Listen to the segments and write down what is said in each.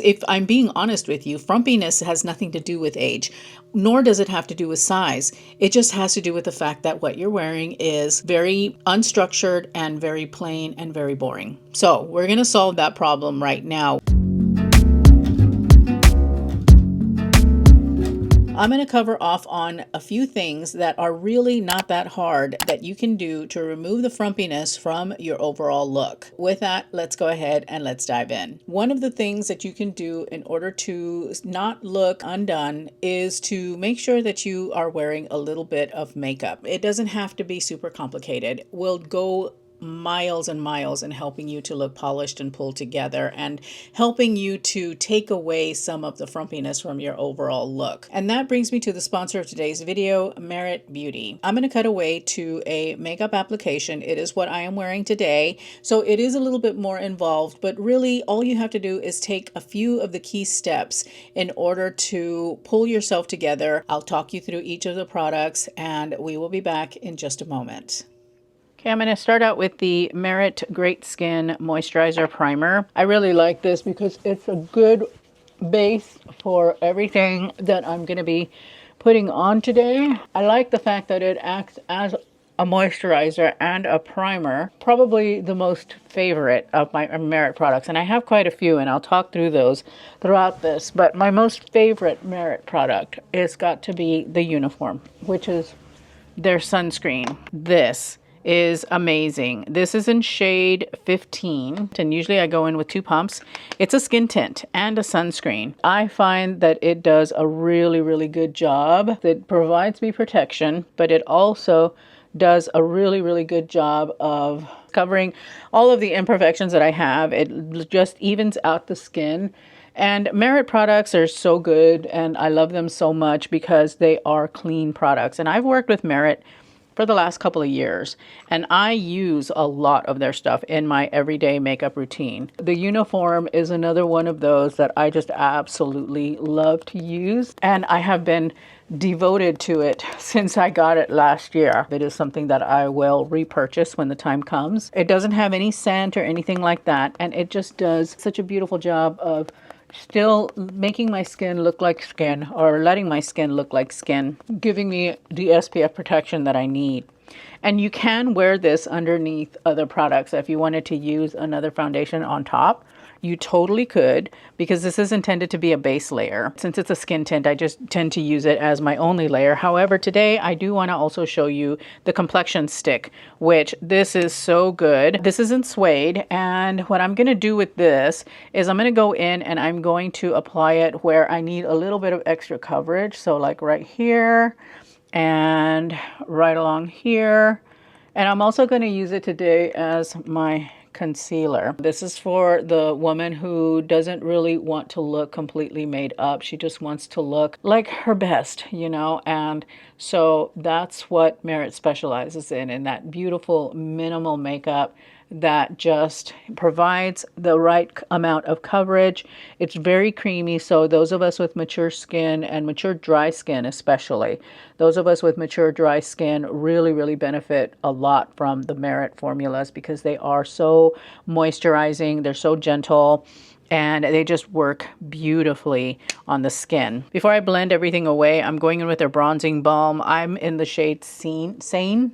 If I'm being honest with you, frumpiness has nothing to do with age, nor does it have to do with size. It just has to do with the fact that what you're wearing is very unstructured and very plain and very boring. So we're going to solve that problem right now. I'm going to cover off on a few things that are really not that hard that you can do to remove the frumpiness from your overall look. With that, let's go ahead and let's dive in. One of the things that you can do in order to not look undone is to make sure that you are wearing a little bit of makeup. It doesn't have to be super complicated. We'll go miles and miles in helping you to look polished and pulled together and helping you to take away some of the frumpiness from your overall look. And that brings me to the sponsor of today's video, Merit Beauty. I'm going to cut away to a makeup application. It is what I am wearing today, so it is a little bit more involved, but really all you have to do is take a few of the key steps in order to pull yourself together. I'll talk you through each of the products and we will be back in just a moment. Okay, I'm going to start out with the Merit Great Skin Moisturizer Primer. I really like this because it's a good base for everything that I'm going to be putting on today. I like the fact that it acts as a moisturizer and a primer. Probably the most favorite of my Merit products, and I have quite a few, and I'll talk through those throughout this, but my most favorite Merit product is got to be the Uniform, which is their sunscreen. This is amazing. This is in shade 15, and usually I go in with 2 pumps. It's a skin tint and a sunscreen. I find that it does a really good job. It provides me protection, but it also does a really good job of covering all of the imperfections that I have. It just evens out the skin. And Merit products are so good, and I love them so much because they are clean products. And I've worked with Merit for the last couple of years, and I use a lot of their stuff in my everyday makeup routine. The Uniform is another one of those that I just absolutely love to use, and I have been devoted to it since I got it last year. It is something that I will repurchase when the time comes. It doesn't have any scent or anything like that, and it just does such a beautiful job of still making my skin look like skin, or letting my skin look like skin, giving me the SPF protection that I need. And you can wear this underneath other products. If you wanted to use another foundation on top, you totally could, because this is intended to be a base layer. Since it's a skin tint, I just tend to use it as my only layer. However, today I do want to also show you the complexion stick, which this is so good. This is in suede, and what I'm going to do with this is I'm going to go in and I'm going to apply it where I need a little bit of extra coverage. So like right here and right along here. And I'm also going to use it today as my concealer. This is for the woman who doesn't really want to look completely made up. She just wants to look like her best, you know, and so that's what Merit specializes in that beautiful minimal makeup that just provides the right amount of coverage. It's very creamy, so those of us with mature skin and mature dry skin especially, those of us with mature dry skin really benefit a lot from the Merit formulas because they are so moisturizing, they're so gentle, and they just work beautifully on the skin. Before I blend everything away, I'm going in with their bronzing balm. I'm in the shade Seine,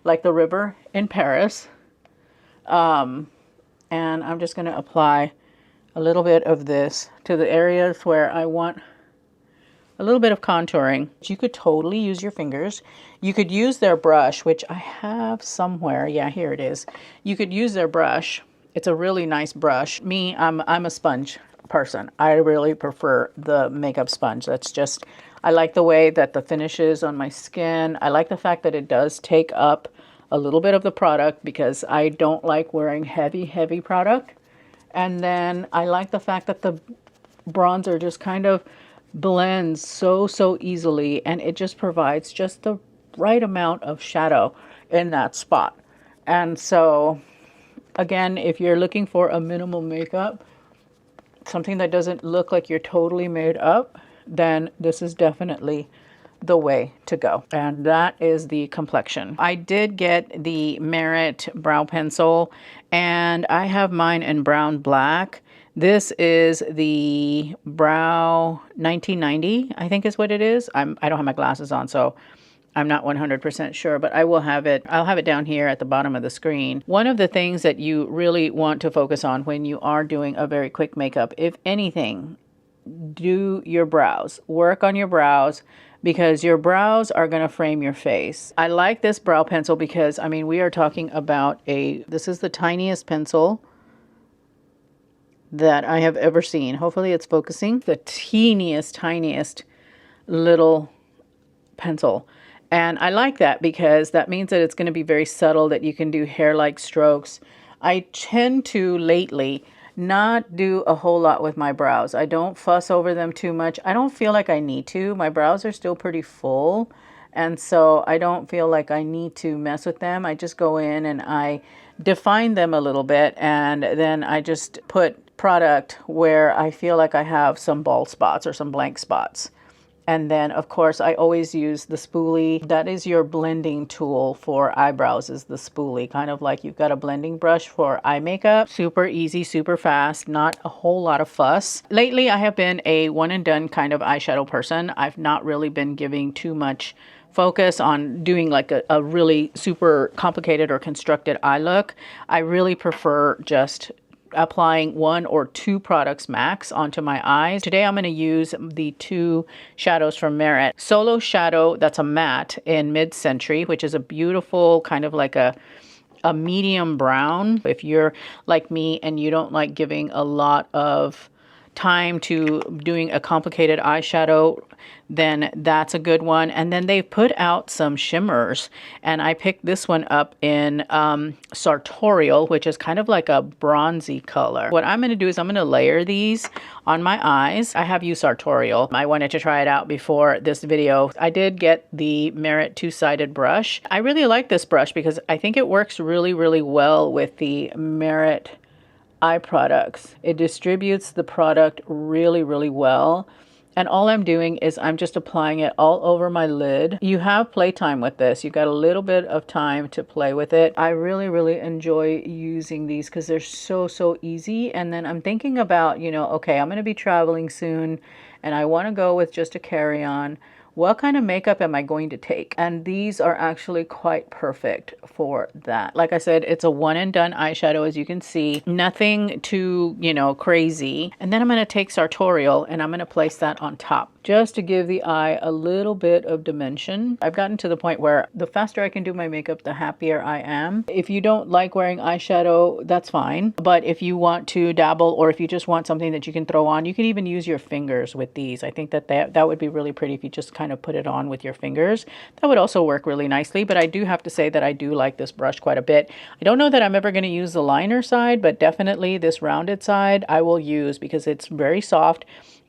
like the river in Paris. And I'm just going to apply a little bit of this to the areas where I want a little bit of contouring. You could totally use your fingers. You could use their brush, which I have somewhere. Yeah, here it is. You could use their brush. It's a really nice brush. Me, I'm a sponge person. I really prefer the makeup sponge. That's just, I like the way that the finish is on my skin. I like the fact that it does take up a little bit of the product because I don't like wearing heavy product. And then I like the fact that the bronzer just kind of blends so easily, and it just provides just the right amount of shadow in that spot. And so again, if you're looking for a minimal makeup, something that doesn't look like you're totally made up, then this is definitely the way to go. And that is the complexion. I did get the Merit brow pencil, and I have mine in brown black. This is the Brow 1990, I think is what it is. I don't have my glasses on, so I'm not 100% sure, but I will have it. I'll have it down here at the bottom of the screen. One of the things that you really want to focus on when you are doing a very quick makeup, if anything, do your brows. Work on your brows because your brows are going to frame your face. I like this brow pencil because, I mean, we are talking about this is the tiniest pencil that I have ever seen. Hopefully it's focusing. The tiniest little pencil. And I like that because that means that it's going to be very subtle, that you can do hair-like strokes. I tend to lately not do a whole lot with my brows. I don't fuss over them too much. I don't feel like I need to. My brows are still pretty full, and so I don't feel like I need to mess with them. I just go in and I define them a little bit, and then I just put product where I feel like I have some bald spots or some blank spots. And then, of course, I always use the spoolie. That is your blending tool for eyebrows, is the spoolie. Kind of like you've got a blending brush for eye makeup. Super easy, super fast, not a whole lot of fuss. Lately, I have been a one and done kind of eyeshadow person. I've not really been giving too much focus on doing like a really super complicated or constructed eye look. I really prefer just applying 1 or 2 products max onto my eyes. Today I'm going to use the 2 shadows from Merit. Solo Shadow, that's a matte in Mid-Century, which is a beautiful kind of like a medium brown. If you're like me and you don't like giving a lot of time to doing a complicated eyeshadow, then that's a good one. And then they put out some shimmers, and I picked this one up in Sartorial, which is kind of like a bronzy color. What I'm going to do is I'm going to layer these on my eyes. I have used Sartorial. I wanted to try it out before this video. I did get the Merit two-sided brush. I really like this brush because I think it works really, really well with the Merit eye products. It distributes the product really, really well. And all I'm doing is I'm just applying it all over my lid. You have playtime with this. You've got a little bit of time to play with it. I really, really enjoy using these because they're so, so easy. And then I'm thinking about, you know, okay, I'm going to be traveling soon and I want to go with just a carry-on. What kind of makeup am I going to take? And these are actually quite perfect for that. Like I said, it's a one and done eyeshadow, as you can see. Nothing too, you know, crazy. And then I'm going to take Sartorial and I'm going to place that on top just to give the eye a little bit of dimension. I've gotten to the point where the faster I can do my makeup, the happier I am. If you don't like wearing eyeshadow, that's fine. But if you want to dabble, or if you just want something that you can throw on, you can even use your fingers with these. I think that would be really pretty if you just kind of put it on with your fingers. That would also work really nicely. But I do have to say that I do like this brush quite a bit. I don't know that I'm ever going to use the liner side, but definitely this rounded side I will use because it's very soft.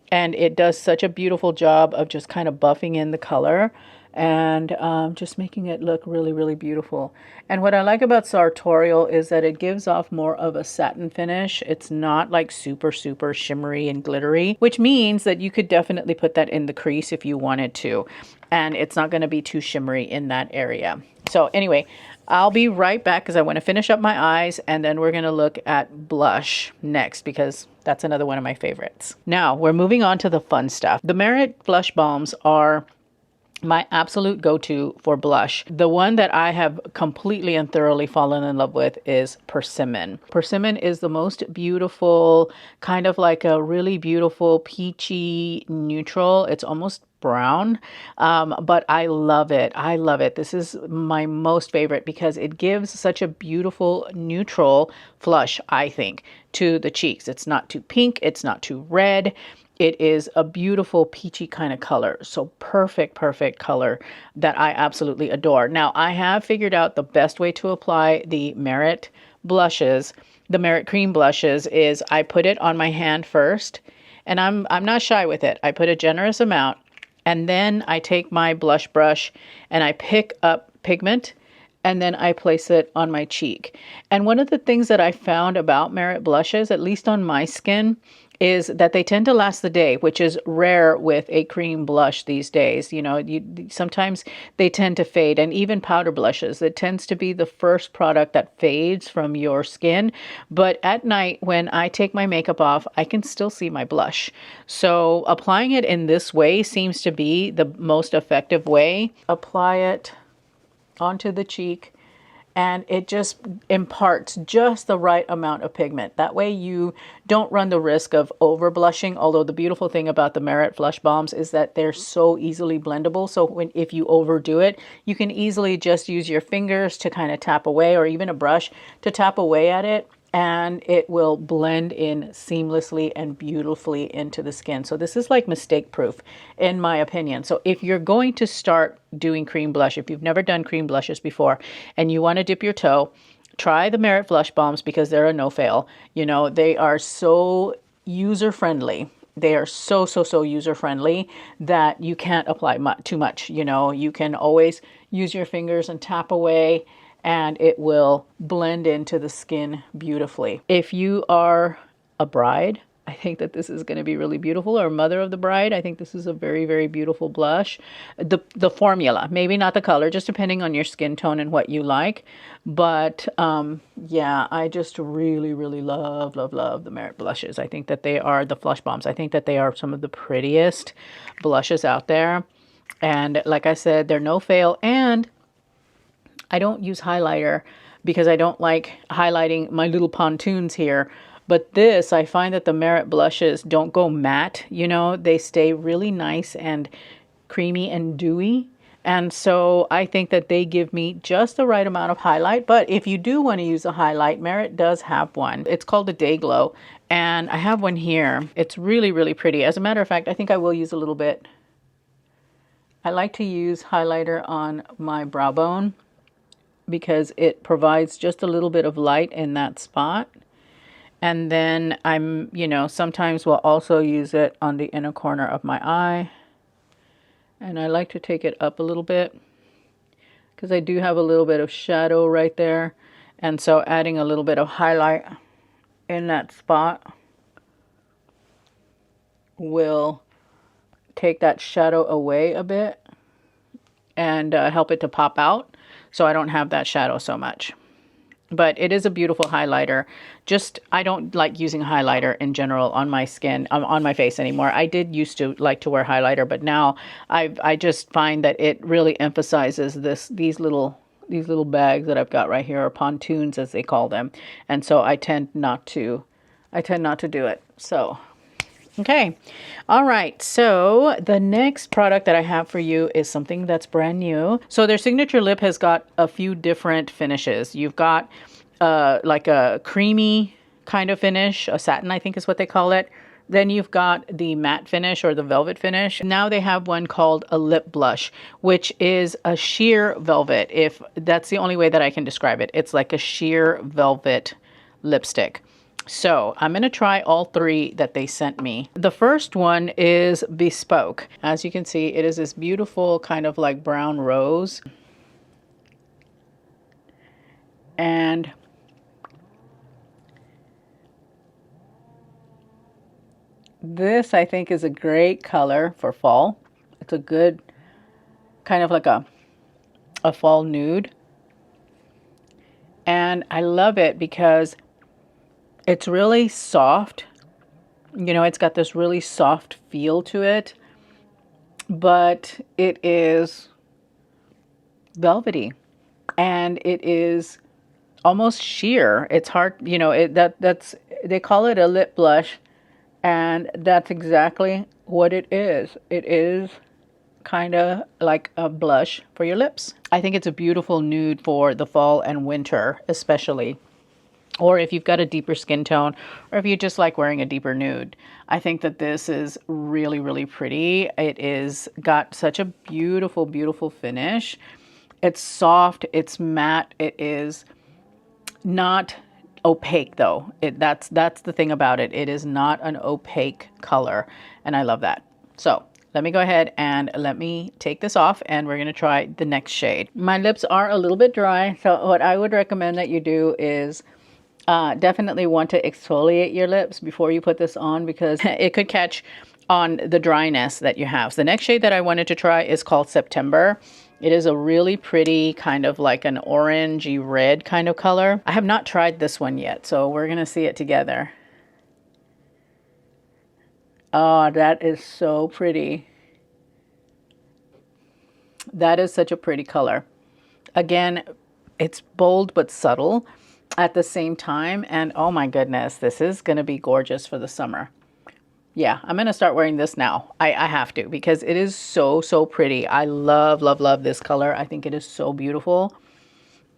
And it does such a beautiful job of just kind of buffing in the color and just making it look really, really beautiful. And what I like about Sartorial is that it gives off more of a satin finish. It's not like super, super shimmery and glittery, which means that you could definitely put that in the crease if you wanted to. And it's not going to be too shimmery in that area. So anyway, I'll be right back because I want to finish up my eyes, and then we're going to look at blush next because that's another one of my favorites. Now we're moving on to the fun stuff. The Merit blush balms are my absolute go-to for blush. The one that I have completely and thoroughly fallen in love with is Persimmon. Persimmon is the most beautiful, kind of like a really beautiful peachy neutral. It's almost brown, but I love it. I love it. This is my most favorite because it gives such a beautiful neutral flush, I think, to the cheeks. It's not too pink. It's not too red. It is a beautiful peachy kind of color. So perfect, perfect color that I absolutely adore. Now, I have figured out the best way to apply the Merit blushes, the Merit cream blushes, is I put it on my hand first, and I'm not shy with it. I put a generous amount, and then I take my blush brush and I pick up pigment, and then I place it on my cheek. And one of the things that I found about Merit blushes, at least on my skin, is that they tend to last the day, which is rare with a cream blush these days. You know, sometimes they tend to fade, and even powder blushes, it tends to be the first product that fades from your skin. But at night, when I take my makeup off, I can still see my blush. So applying it in this way seems to be the most effective way. Apply it onto the cheek, and it just imparts just the right amount of pigment. That way you don't run the risk of over blushing. Although the beautiful thing about the Merit Flush Bombs is that they're so easily blendable. So if you overdo it, you can easily just use your fingers to kind of tap away, or even a brush to tap away at it, and it will blend in seamlessly and beautifully into the skin. So this is like mistake proof in my opinion. So if you're going to start doing cream blush, if you've never done cream blushes before and you want to dip your toe, try the Merit Flush Bombs, because they're a no fail. You know, they are so user friendly. They are so user friendly that you can't apply too much. You know, you can always use your fingers and tap away, and it will blend into the skin beautifully. If you are a bride, I think that this is going to be really beautiful, or mother of the bride. I think this is a very beautiful blush. The formula, maybe not the color, just depending on your skin tone and what you like. But yeah, I just really love the Merit blushes. I think that they are the Flush Bombs. I think that they are some of the prettiest blushes out there. And like I said, they're no fail. And I don't use highlighter because I don't like highlighting my little pontoons here. But this, I find that the Merit blushes don't go matte, you know, they stay really nice and creamy and dewy. And so I think that they give me just the right amount of highlight. But if you do want to use a highlight, Merit does have one. It's called the Day Glow. And I have one here. It's really pretty. As a matter of fact, I think I will use a little bit. I like to use highlighter on my brow bone because it provides just a little bit of light in that spot. And then you know, sometimes will also use it on the inner corner of my eye. And I like to take it up a little bit because I do have a little bit of shadow right there. And so adding a little bit of highlight in that spot will take that shadow away a bit and help it to pop out, so I don't have that shadow so much. But it is a beautiful highlighter. Just, I don't like using highlighter in general on my skin, on my face anymore. I did used to like to wear highlighter, but now I just find that it really emphasizes these little bags that I've got right here, or pontoons as they call them. And so I tend not to do it. So okay. All right. So the next product that I have for you is something that's brand new. So their signature lip has got a few different finishes. You've got like a creamy kind of finish, a satin, I think is what they call it. Then you've got the matte finish or the velvet finish. Now they have one called a lip blush, which is a sheer velvet. If that's the only way that I can describe it. It's like a sheer velvet lipstick. So I'm going to try all three that they sent me. The first one is Bespoke. As you can see, it is this beautiful kind of like brown rose. And this, I think, is a great color for fall. It's a good kind of like a fall nude. And I love it because it's really soft. You know, it's got this really soft feel to it, but it is velvety and it is almost sheer. It's hard, you know, they call it a lip blush, and that's exactly what it is. It is kind of like a blush for your lips. I think it's a beautiful nude for the fall and winter, especially. Or if you've got a deeper skin tone, or if you just like wearing a deeper nude. I think that this is really pretty. It is got such a beautiful finish. It's soft, it's matte, it is not opaque though. That's the thing about it. It is not an opaque color, and I love that. So let me go ahead and let me take this off, and we're going to try the next shade. My lips are a little bit dry, so what I would recommend that you do is Definitely want to exfoliate your lips before you put this on because it could catch on the dryness that you have. So the next shade that I wanted to try is called September. It is a really pretty kind of like an orangey red kind of color. I have not tried this one yet, so we're going to see it together. Oh, that is so pretty. That is such a pretty color. Again, it's bold but subtle at the same time. And oh my goodness, this is going to be gorgeous for the summer. Yeah, I'm going to start wearing this now. I have to because it is so, so pretty. I love, love, love this color. I think it is so beautiful.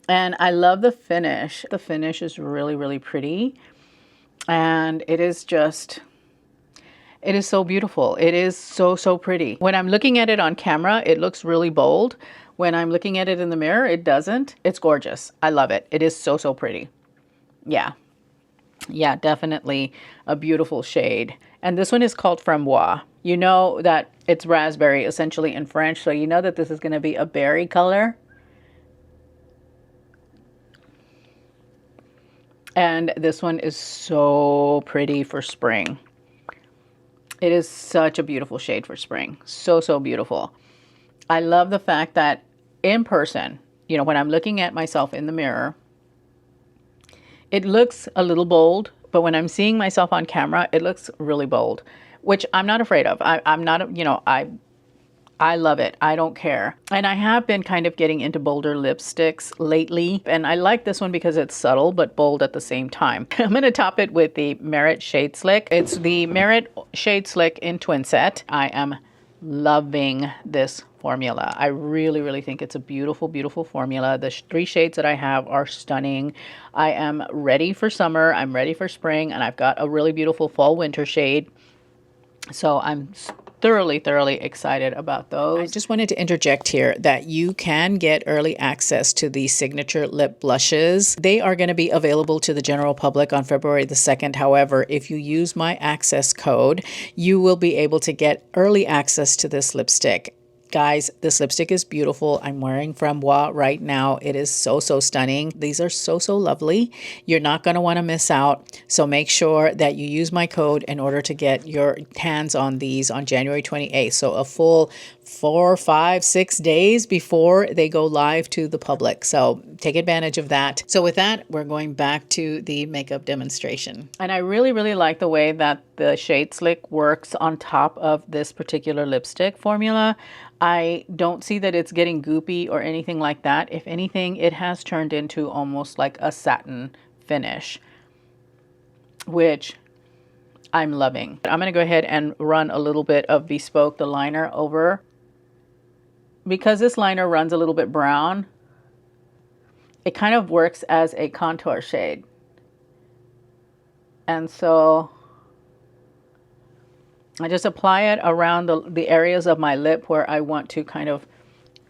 And I love the finish. The finish is really, really pretty. And it is just... it is so beautiful. It is so, so pretty. When I'm looking at it on camera, it looks really bold. When I'm looking at it in the mirror, it doesn't. It's gorgeous. I love it. It is so, so pretty. Yeah. Yeah, definitely a beautiful shade. And this one is called Framboise. You know that it's raspberry essentially in French, so you know that this is going to be a berry color. And this one is so pretty for spring. It is such a beautiful shade for spring. So, so beautiful. I love the fact that in person, you know, when I'm looking at myself in the mirror, it looks a little bold, but when I'm seeing myself on camera, it looks really bold, which I'm not afraid of. I'm not, you know, I love it. I don't care. And I have been kind of getting into bolder lipsticks lately. And I like this one because it's subtle but bold at the same time. I'm going to top it with the Merit Shade Slick. It's the Merit Shade Slick in Twin Set. I am loving this formula. I really, really think it's a beautiful, beautiful formula. The three shades that I have are stunning. I am ready for summer. I'm ready for spring. And I've got a really beautiful fall winter shade. So I'm thoroughly, thoroughly excited about those. I just wanted to interject here that you can get early access to the signature lip blushes. They are going to be available to the general public on February the 2nd. However, if you use my access code, you will be able to get early access to this lipstick. Guys, this lipstick is beautiful. I'm wearing Framboise right now. It is so, so stunning. These are so, so lovely. You're not going to want to miss out. So make sure that you use my code in order to get your hands on these on January 28th. So a full 4, 5, 6 days before they go live to the public. So take advantage of that. So with that, we're going back to the makeup demonstration. And I really, really like the way that the Shade Slick works on top of this particular lipstick formula. I don't see that it's getting goopy or anything like that. If anything, it has turned into almost like a satin finish, which I'm loving. I'm going to go ahead and run a little bit of Bespoke, the liner, over. Because this liner runs a little bit brown, it kind of works as a contour shade. And so I just apply it around the areas of my lip where I want to kind of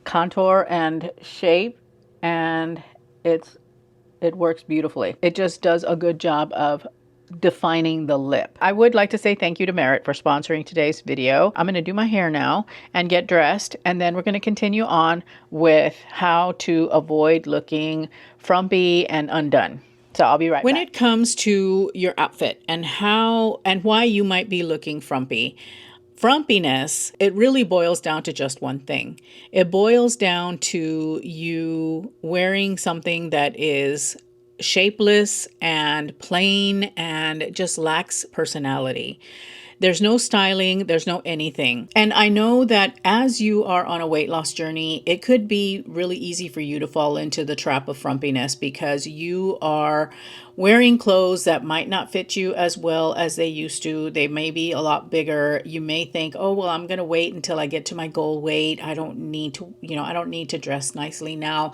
contour and shape, and it works beautifully. It just does a good job of defining the lip. I would like to say thank you to Merit for sponsoring today's video. I'm going to do my hair now and get dressed, and then we're going to continue on with how to avoid looking frumpy and undone. So I'll be right back. When it comes to your outfit and how and why you might be looking frumpy, frumpiness, it really boils down to just one thing. It boils down to you wearing something that is shapeless and plain and just lacks personality. There's no styling, there's no anything. And I know that as you are on a weight loss journey, it could be really easy for you to fall into the trap of frumpiness because you are wearing clothes that might not fit you as well as they used to. They may be a lot bigger. You may think, oh, well, I'm going to wait until I get to my goal weight. I don't need to, I don't need to dress nicely now.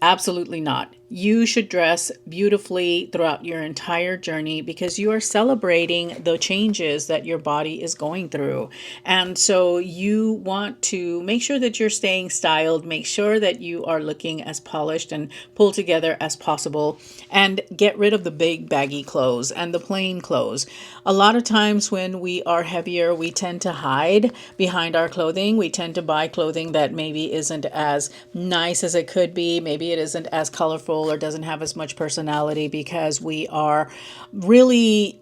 Absolutely not. You should dress beautifully throughout your entire journey because you are celebrating the changes that your body is going through. And so you want to make sure that you're staying styled, make sure that you are looking as polished and pulled together as possible, and get rid of the big baggy clothes and the plain clothes. A lot of times when we are heavier, we tend to hide behind our clothing. We tend to buy clothing that maybe isn't as nice as it could be. Maybe it isn't as colorful stroller doesn't have as much personality because we are really,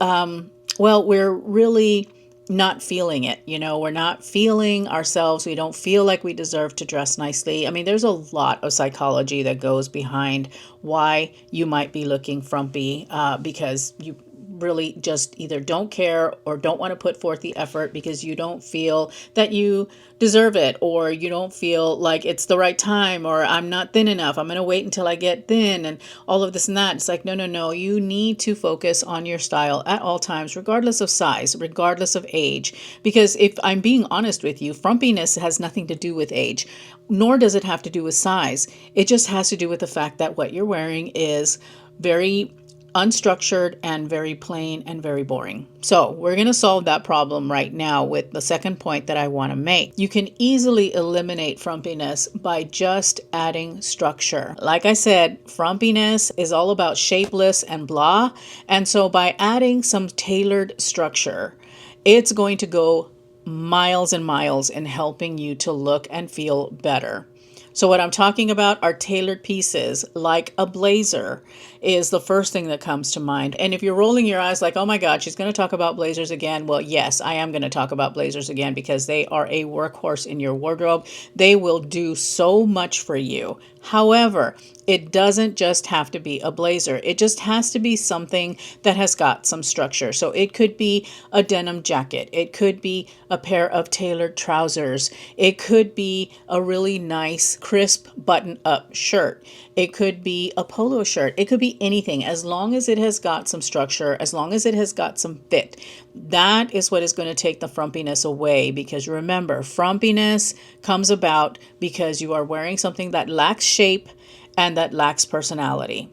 we're really not feeling it. We're not feeling ourselves. We don't feel like we deserve to dress nicely. I mean, there's a lot of psychology that goes behind why you might be looking frumpy, because you really just either don't care or don't want to put forth the effort because you don't feel that you deserve it, or you don't feel like it's the right time, or I'm not thin enough, I'm going to wait until I get thin, and all of this and that. It's like, no, no, no. You need to focus on your style at all times, regardless of size, regardless of age. Because if I'm being honest with you, frumpiness has nothing to do with age, nor does it have to do with size. It just has to do with the fact that what you're wearing is very unstructured and very plain and very boring. So we're going to solve that problem right now with the second point that I want to make. You can easily eliminate frumpiness by just adding structure. Like I said, frumpiness is all about shapeless and blah. And so by adding some tailored structure, it's going to go miles and miles in helping you to look and feel better. So what I'm talking about are tailored pieces, like a blazer is the first thing that comes to mind. And if you're rolling your eyes like, oh my God, she's going to talk about blazers again. Well, yes, I am going to talk about blazers again because they are a workhorse in your wardrobe. They will do so much for you. However, it doesn't just have to be a blazer. It just has to be something that has got some structure. So it could be a denim jacket. It could be a pair of tailored trousers. It could be a really nice, crisp button-up shirt. It could be a polo shirt. It could be anything, as long as it has got some structure, as long as it has got some fit. That is what is going to take the frumpiness away, because remember, frumpiness comes about because you are wearing something that lacks shape and that lacks personality.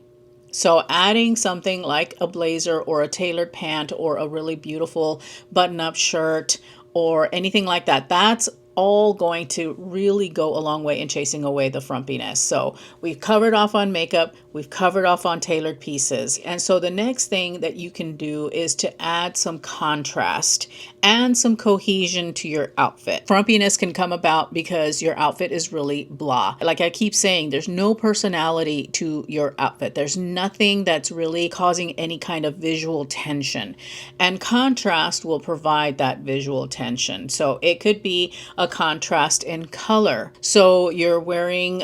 So adding something like a blazer or a tailored pant or a really beautiful button-up shirt or anything like that, that's all going to really go a long way in chasing away the frumpiness. So we've covered off on makeup, we've covered off on tailored pieces. And so the next thing that you can do is to add some contrast and some cohesion to your outfit. Frumpiness can come about because your outfit is really blah. Like I keep saying, there's no personality to your outfit. There's nothing that's really causing any kind of visual tension. And contrast will provide that visual tension. So it could be a contrast in color. So you're wearing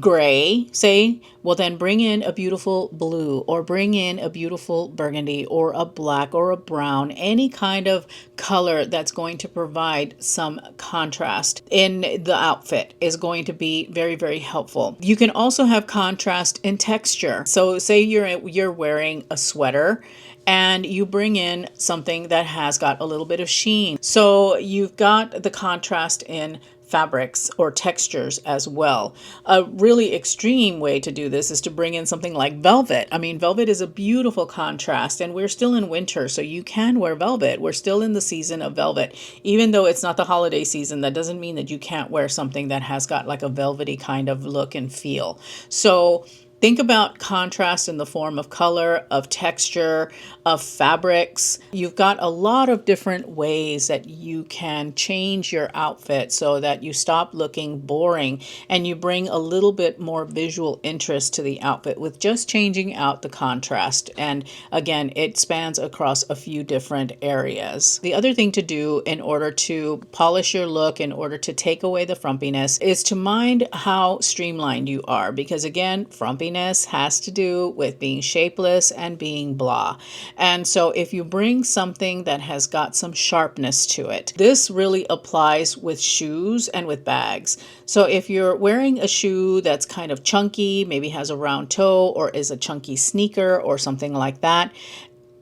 gray, say, well then bring in a beautiful blue, or bring in a beautiful burgundy, or a black, or a brown, any kind of color that's going to provide some contrast in the outfit is going to be very, very helpful. You can also have contrast in texture. So say you're wearing a sweater and you bring in something that has got a little bit of sheen. So you've got the contrast in fabrics or textures as well. A really extreme way to do this is to bring in something like velvet. I mean, velvet is a beautiful contrast, and we're still in winter, so you can wear velvet. We're still in the season of velvet. Even though it's not the holiday season, that doesn't mean that you can't wear something that has got like a velvety kind of look and feel. So think about contrast in the form of color, of texture, of fabrics. You've got a lot of different ways that you can change your outfit so that you stop looking boring and you bring a little bit more visual interest to the outfit with just changing out the contrast. And again, it spans across a few different areas. The other thing to do in order to polish your look, in order to take away the frumpiness, is to mind how streamlined you are, because again, frumpiness has to do with being shapeless and being blah. And so if you bring something that has got some sharpness to it, this really applies with shoes and with bags. So if you're wearing a shoe that's kind of chunky, maybe has a round toe, or is a chunky sneaker or something like that,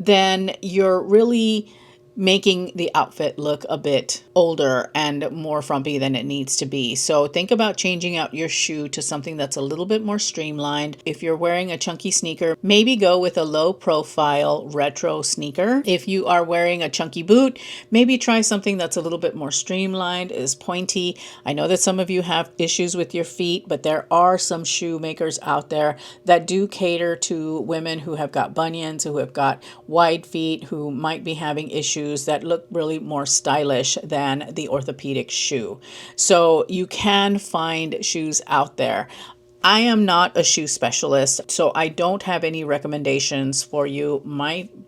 then you're really making the outfit look a bit older and more frumpy than it needs to be. So think about changing out your shoe to something that's a little bit more streamlined. If you're wearing a chunky sneaker, maybe go with a low profile retro sneaker. If you are wearing a chunky boot, maybe try something that's a little bit more streamlined, is pointy. I know that some of you have issues with your feet, but there are some shoemakers out there that do cater to women who have got bunions, who have got wide feet, who might be having issues that look really more stylish than the orthopedic shoe. So you can find shoes out there. I am not a shoe specialist, so I don't have any recommendations for you.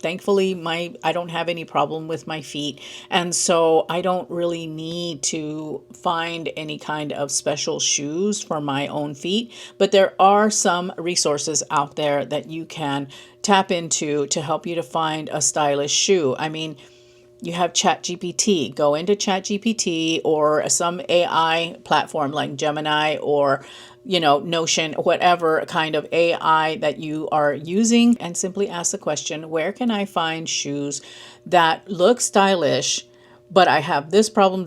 Thankfully, I don't have any problem with my feet, and so I don't really need to find any kind of special shoes for my own feet. But there are some resources out there that you can tap into to help you to find a stylish shoe. I mean, you have ChatGPT. Go into ChatGPT or some AI platform like Gemini or Notion, whatever kind of AI that you are using, and simply ask the question, where can I find shoes that look stylish, but I have this problem,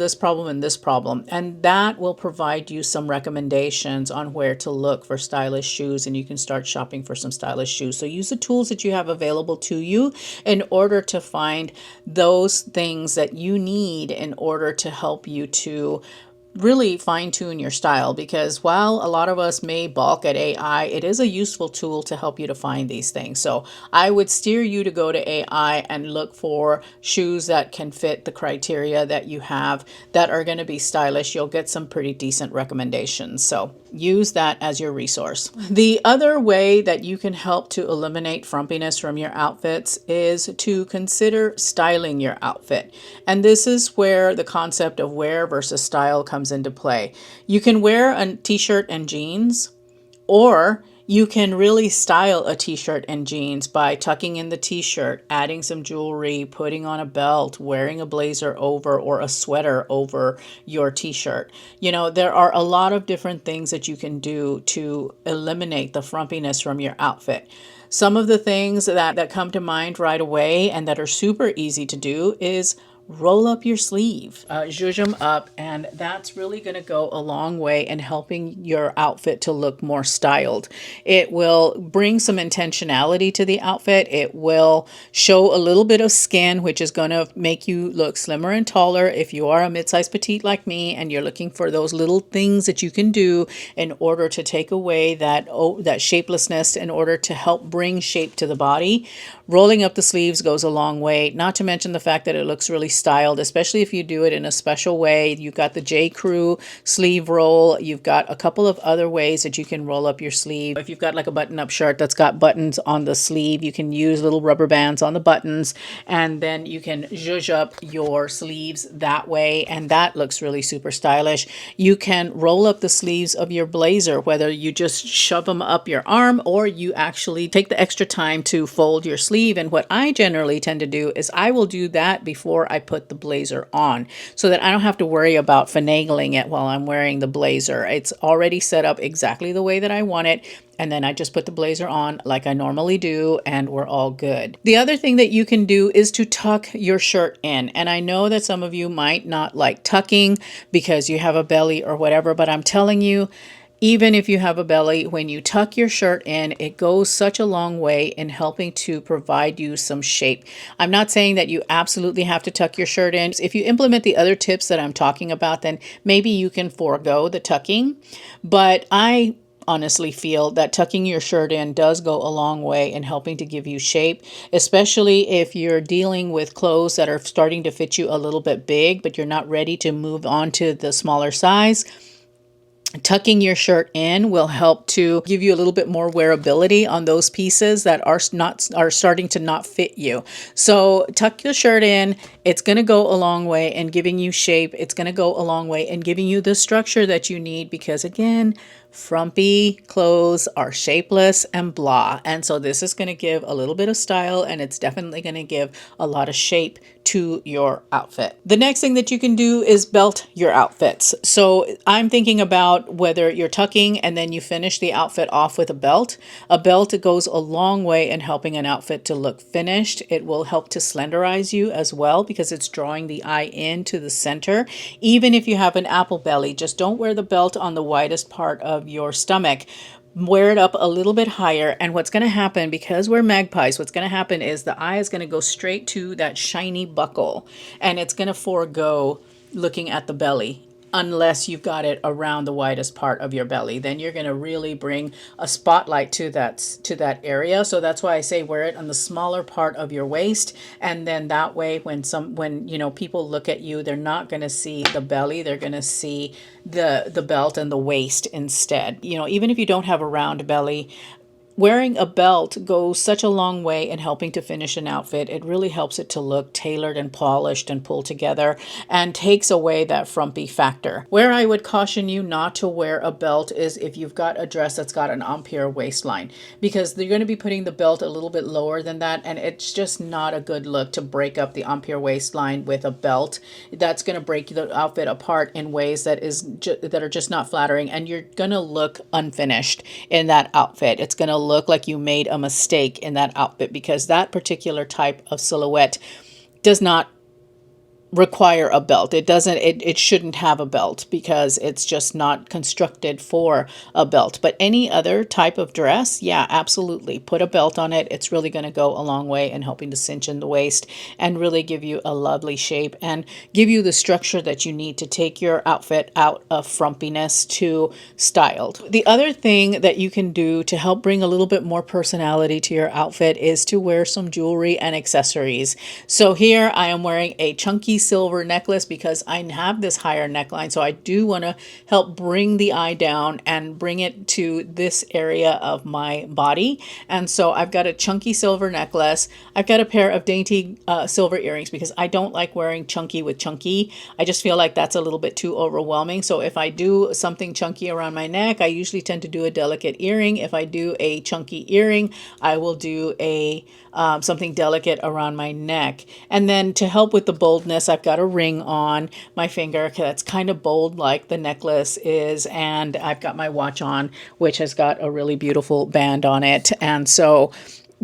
and this problem? And that will provide you some recommendations on where to look for stylish shoes, and you can start shopping for some stylish shoes. So use the tools that you have available to you in order to find those things that you need in order to help you to really fine tune your style, because while a lot of us may balk at AI, it is a useful tool to help you to find these things. So I would steer you to go to AI and look for shoes that can fit the criteria that you have that are going to be stylish. You'll get some pretty decent recommendations. So use that as your resource. The other way that you can help to eliminate frumpiness from your outfits is to consider styling your outfit. And this is where the concept of wear versus style comes into play. You can wear a t-shirt and jeans, or you can really style a t-shirt and jeans by tucking in the t-shirt, adding some jewelry, putting on a belt, wearing a blazer over, or a sweater over your t-shirt. There are a lot of different things that you can do to eliminate the frumpiness from your outfit. Some of the things that come to mind right away and that are super easy to do is roll up your sleeve, zhuzh them up, and that's really going to go a long way in helping your outfit to look more styled. It will bring some intentionality to the outfit. It will show a little bit of skin, which is going to make you look slimmer and taller if you are a mid-size petite like me and you're looking for those little things that you can do in order to take away that shapelessness, in order to help bring shape to the body. Rolling up the sleeves goes a long way, not to mention the fact that it looks really styled, especially if you do it in a special way. You've got the J. Crew sleeve roll. You've got a couple of other ways that you can roll up your sleeve. If you've got like a button-up shirt that's got buttons on the sleeve, you can use little rubber bands on the buttons, and then you can zhuzh up your sleeves that way, and that looks really super stylish. You can roll up the sleeves of your blazer, whether you just shove them up your arm or you actually take the extra time to fold your sleeve. And what I generally tend to do is I will do that before I put the blazer on, so that I don't have to worry about finagling it while I'm wearing the blazer. It's already set up exactly the way that I want it. And then I just put the blazer on like I normally do, and we're all good. The other thing that you can do is to tuck your shirt in. And I know that some of you might not like tucking because you have a belly or whatever, but I'm telling you, even if you have a belly, when you tuck your shirt in, it goes such a long way in helping to provide you some shape. I'm not saying that you absolutely have to tuck your shirt in. If you implement the other tips that I'm talking about, then maybe you can forego the tucking. But I honestly feel that tucking your shirt in does go a long way in helping to give you shape, especially if you're dealing with clothes that are starting to fit you a little bit big, but you're not ready to move on to the smaller size. Tucking your shirt in will help to give you a little bit more wearability on those pieces that are starting to not fit you. So tuck your shirt in. It's going to go a long way in giving you shape. It's going to go a long way in giving you the structure that you need, because again, frumpy clothes are shapeless and blah. And so this is going to give a little bit of style, and it's definitely going to give a lot of shape to your outfit. The next thing that you can do is belt your outfits. So I'm thinking about whether you're tucking and then you finish the outfit off with a belt. A belt goes a long way in helping an outfit to look finished. It will help to slenderize you as well, because it's drawing the eye into the center. Even if you have an apple belly, just don't wear the belt on the widest part of your stomach. Wear it up a little bit higher, and what's going to happen, because we're magpies, what's going to happen is the eye is going to go straight to that shiny buckle, and it's going to forego looking at the belly. unless you've got it around the widest part of your belly. Then you're going to really bring a spotlight to that area. So that's why I say wear it on the smaller part of your waist, and then that way when you know, people look at you, they're not going to see the belly, they're going to see the belt and the waist instead. You know, even if you don't have a round belly, wearing a belt goes such a long way in helping to finish an outfit. It really helps it to look tailored and polished and pulled together, and takes away that frumpy factor. Where I would caution you not to wear a belt is if you've got a dress that's got an empire waistline, because they're going to be putting the belt a little bit lower than that, and it's just not a good look to break up the empire waistline with a belt. That's going to break the outfit apart in ways that are just not flattering, and you're going to look unfinished in that outfit. It's going to look like you made a mistake in that outfit, because that particular type of silhouette does not require a belt. It shouldn't have a belt, because it's just not constructed for a belt. But any other type of dress, yeah, absolutely, put a belt on it. It's really going to go a long way in helping to cinch in the waist and really give you a lovely shape and give you the structure that you need to take your outfit out of frumpiness to styled. The other thing that you can do to help bring a little bit more personality to your outfit is to wear some jewelry and accessories. So here I am wearing a chunky silver necklace because I have this higher neckline, so I do want to help bring the eye down and bring it to this area of my body. And so I've got a chunky silver necklace. I've got a pair of dainty silver earrings, because I don't like wearing chunky with chunky. I just feel like that's a little bit too overwhelming. So if I do something chunky around my neck, I usually tend to do a delicate earring. If I do a chunky earring, I will do a something delicate around my neck. And then to help with the boldness, I've got a ring on my finger that's kind of bold like the necklace is, and I've got my watch on, which has got a really beautiful band on it. And so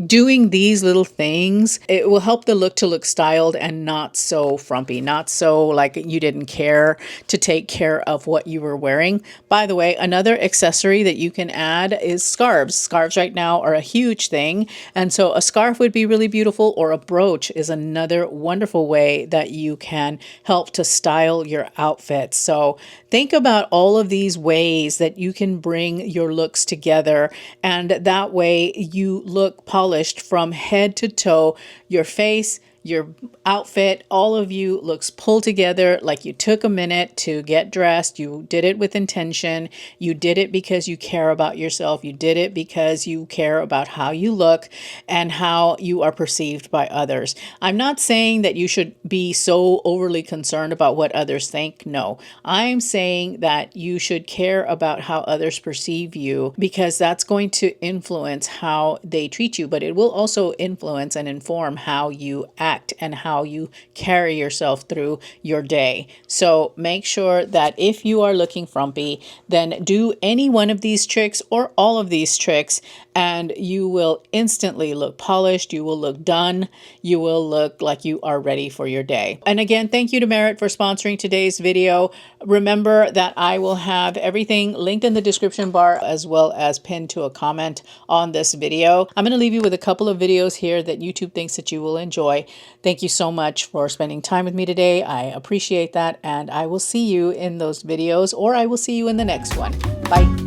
doing these little things, it will help the look to look styled and not so frumpy, not so like you didn't care to take care of what you were wearing. By the way, another accessory that you can add is scarves. Scarves right now are a huge thing, and so a scarf would be really beautiful, or a brooch is another wonderful way that you can help to style your outfit. So think about all of these ways that you can bring your looks together, and that way you look polished from head to toe. Your face, your outfit, all of you looks pulled together like you took a minute to get dressed. You did it with intention. You did it because you care about yourself. You did it because you care about how you look and how you are perceived by others. I'm not saying that you should be so overly concerned about what others think. No, I'm saying that you should care about how others perceive you, because that's going to influence how they treat you, but it will also influence and inform how you act and how you carry yourself through your day. So make sure that if you are looking frumpy, then do any one of these tricks or all of these tricks, and you will instantly look polished. You will look done. You will look like you are ready for your day. And again, thank you to Merit for sponsoring today's video. Remember that I will have everything linked in the description bar, as well as pinned to a comment on this video. I'm going to leave you with a couple of videos here that YouTube thinks that you will enjoy. Thank you so much for spending time with me today. I appreciate that, and I will see you in those videos, or I will see you in the next one. Bye.